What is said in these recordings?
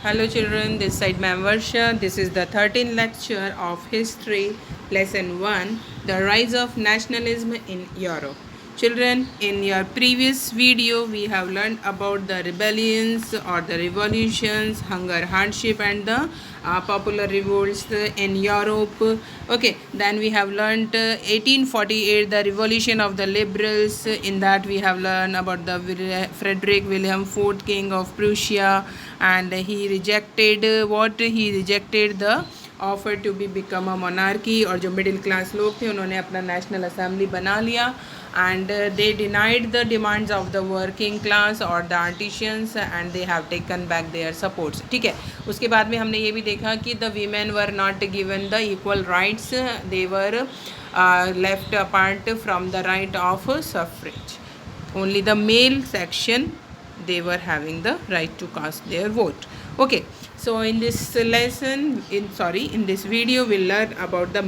Hello children, this side Ma'am Varsha. This is the 13th lecture of History, Lesson 1, The Rise of Nationalism in Europe. Children, in your previous video, we have learned about the rebellions or the revolutions, hunger, hardship and the popular revolts in Europe. Okay, then we have learned 1848, the revolution of the liberals. In that we have learned about the Frederick William IV, King of Prussia, and he rejected what? He rejected the offer to be become a monarchy, और जो middle class लोग थे उन्होंने अपना national assembly बना लिया and they denied the demands of the working class और the artisans and they have taken back their supports. ठीक है, उसके बाद में हमने ये भी देखा कि the women were not given the equal rights, they were left apart from the right of suffrage. Only the male section they were having the right to cast their vote. Okay, so in this lesson, in this video we'll learn about the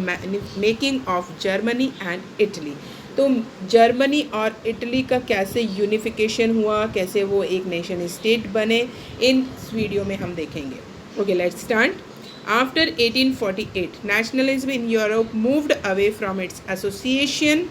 making of Germany and Italy. तो Germany और Italy का कैसे unification हुआ, कैसे वो एक nation state बने, इन video में हम देखेंगे. Okay, let's start. After 1848 nationalism in Europe moved away from its association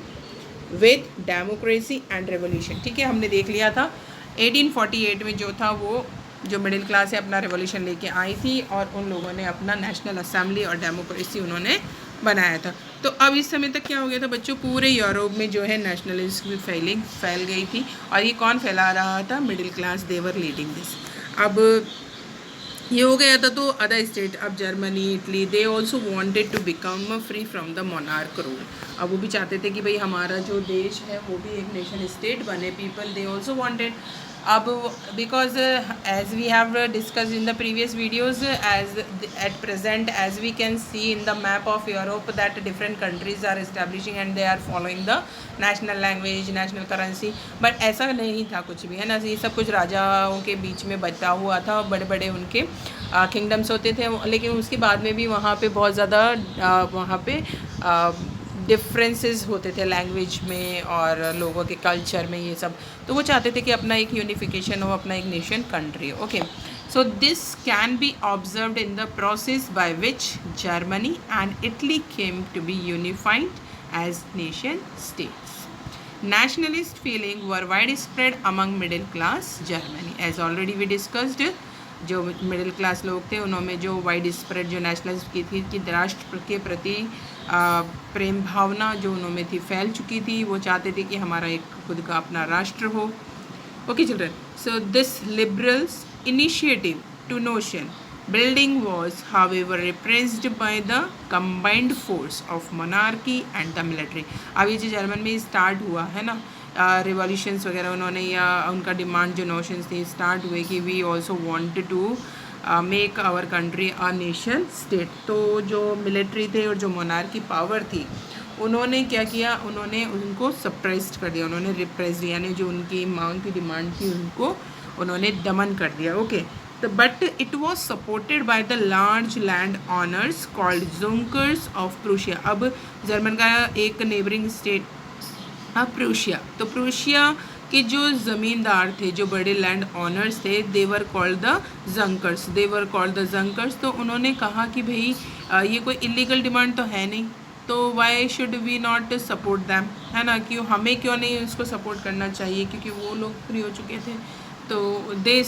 with democracy and revolution. ठीक है, हमने देख लिया था 1848 में जो था वो जो मिडिल क्लास है अपना रेवोल्यूशन लेके आई थी और उन लोगों ने अपना नेशनल असेंबली और डेमोक्रेसी उन्होंने बनाया था. तो अब इस समय तक क्या हो गया था बच्चों, पूरे यूरोप में जो है नेशनलिज्म फैल गई थी. और ये कौन फैला रहा था? Middle class, they were leading this. अब ये हो गया था तो अदर स्टेट, अब Germany, Italy, they also wanted to become free from the monarch rule. अब वो भी चाहते थे कि भाई हमारा जो देश है वो भी एक नेशन स्टेट बने. People they also wanted. अब because as we have discuss in the previous videos, as at present as we can see in the map of Europe that different countries are establishing and they are following the national language, national currency. But ऐसा नहीं था कुछ भी, है ना. ये सब कुछ राजाओं के बीच में बचा हुआ था, बड़े बड़े उनके किंगडम्स होते थे. लेकिन उसके बाद में भी वहाँ पे बहुत ज़्यादा वहाँ पे डिफरेंसेस होते थे लैंग्वेज में और लोगों के कल्चर में, ये सब. तो वो चाहते थे कि अपना एक यूनिफिकेशन हो, अपना एक नेशन कंट्री हो. Okay, so this can be observed in the process by which Germany and Italy came to be unified as nation states. Nationalist feeling were widespread among middle class Germany. As already we discussed, जो middle class लोग थे उन्होंने जो wide spread जो nationalism की थी कि राष्ट्र के प्रति प्रेम भावना जो उन्होंने थी फैल चुकी थी. वो चाहते थे कि हमारा एक खुद का अपना राष्ट्र हो. Okay children, so this liberals initiative to notion building was however repressed by the combined force of monarchy and the military. अब ये जो जर्मन में स्टार्ट हुआ है ना रिवॉल्यूशंस वगैरह, उन्होंने या उनका डिमांड जो नोशंस थे स्टार्ट हुए कि we also wanted to make our country a nation state. तो जो मिलिट्री थे और जो मोनार्की पावर थी उन्होंने क्या किया, उन्होंने उनको सप्रेस्ड कर दिया, उन्होंने रिप्रेस दिया, यानी जो उनकी मांग की डिमांड थी उनको उन्होंने दमन कर दिया. Okay, but it was supported by the large land owners called Junkers of Prussia. अब जर्मन का एक नेबरिंग स्टेट प्रूशिया, तो प्रूशिया के जो ज़मींदार थे, जो बड़े लैंड ऑनर्स थे, देवर कॉल्ड द जंकर्स. तो उन्होंने कहा कि भाई ये कोई इलीगल डिमांड तो है नहीं, तो why should we not support them, है ना. क्यों हमें क्यों नहीं उसको सपोर्ट करना चाहिए, क्योंकि वो लोग फ्री हो चुके थे. तो they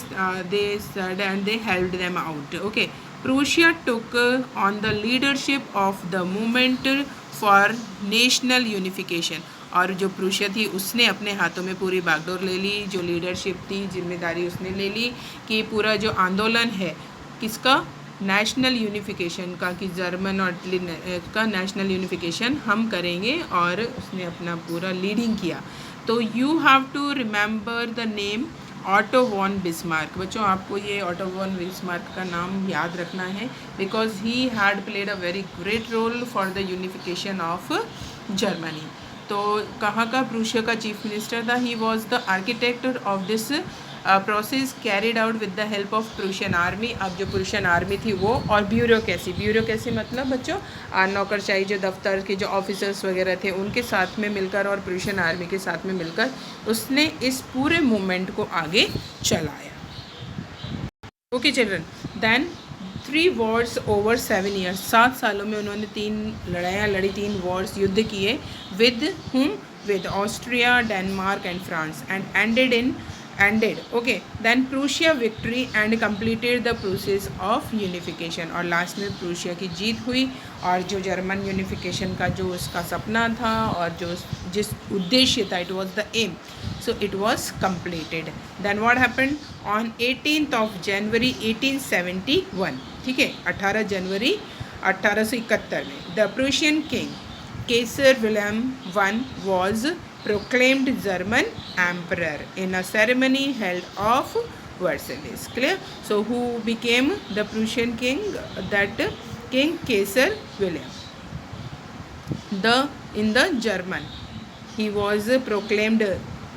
said and they helped them out. Okay, Prussia took on the leadership of the movement for national unification. और जो प्रूशिया थी उसने अपने हाथों में पूरी बागडोर ले ली, जो लीडरशिप थी, जिम्मेदारी उसने ले ली कि पूरा जो आंदोलन है किसका, नेशनल यूनिफिकेशन का, कि जर्मन और इटली का नेशनल यूनिफिकेशन हम करेंगे, और उसने अपना पूरा लीडिंग किया. तो you have to remember the name Otto von Bismarck. बच्चों आपको ये ऑटो वॉन बिस्मार्क का नाम याद रखना है because he had played a very great role for the unification of Germany. तो कहाँ का, प्रूशिया का चीफ मिनिस्टर था. He was the architect of this process carried out with the help of Prussian army. अब जो Prussian army थी वो, और ब्यूरोक्रेसी मतलब बच्चों नौकरशाही, जो दफ्तर के जो ऑफिसर्स वगैरह थे उनके साथ में मिलकर और प्रूशियन आर्मी के साथ में मिलकर उसने इस पूरे मूवमेंट को आगे चलाया. Okay children, then 3 wars over 7 years, 7 सालों में उन्होंने 3 लड़ाइयाँ लड़ी, 3 wars युद्ध किए. With whom? With Austria, Denmark and France, and ended okay. Then Prussia victory and completed the process of unification, और लास्ट में प्रूशिया की जीत हुई और जो जर्मन यूनिफिकेशन का जो उसका सपना था और जो जिस उद्देश्य था, it was the aim, so it was completed. Then what happened on 18th of January 1871, ठीक है, 18 जनवरी 1871 में the Prussian king Kaiser Wilhelm I was proclaimed German emperor in a ceremony held of Versailles. Clear? So who became the Prussian king? That King Kaiser Wilhelm. In the German, he was proclaimed,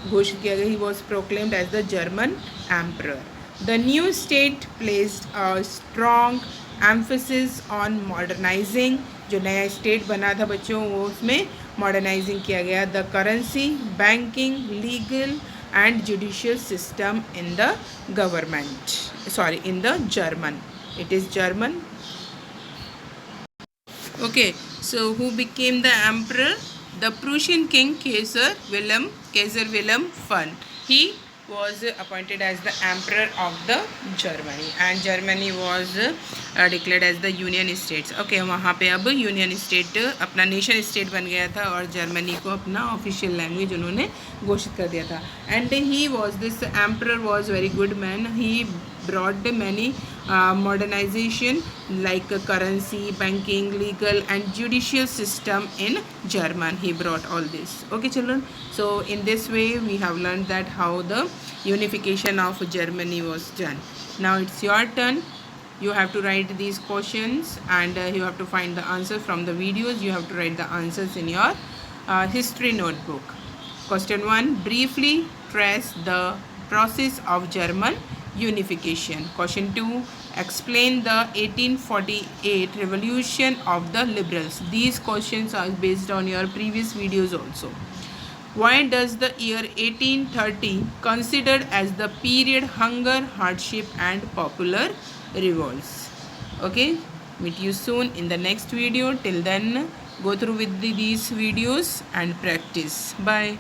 घोषित किया गया, he was proclaimed as the German emperor. The new state placed a strong emphasis on modernizing. जो नया state बना था बच्चों, वो उसमें मॉडर्नाइजिंग किया गया. The currency, banking, legal and judicial system in the government, sorry in the German, it is German. Okay, so who became the emperor? The Prussian king Kaiser Wilhelm I. He was appointed as the emperor of the Germany, and Germany was declared as the Union States. Okay, वहाँ पे अब union state अपना nation state बन गया था और Germany को अपना ऑफिशियल लैंग्वेज उन्होंने घोषित कर दिया था. And he was this emperor was very good man. He brought many modernization like currency, banking, legal and judicial system in German. He brought all this. Okay children, so in this way we have learned that how the unification of Germany was done. Now it's your turn. You have to write these questions and you have to find the answer from the videos. You have to write the answers in your history notebook. Question 1, briefly trace the process of German unification. Question 2, explain the 1848 revolution of the liberals. These questions are based on your previous videos also. Why does the year 1830 considered as the period hunger, hardship and popular revolts? Okay, meet you soon in the next video. Till then, go through with these videos and practice. Bye.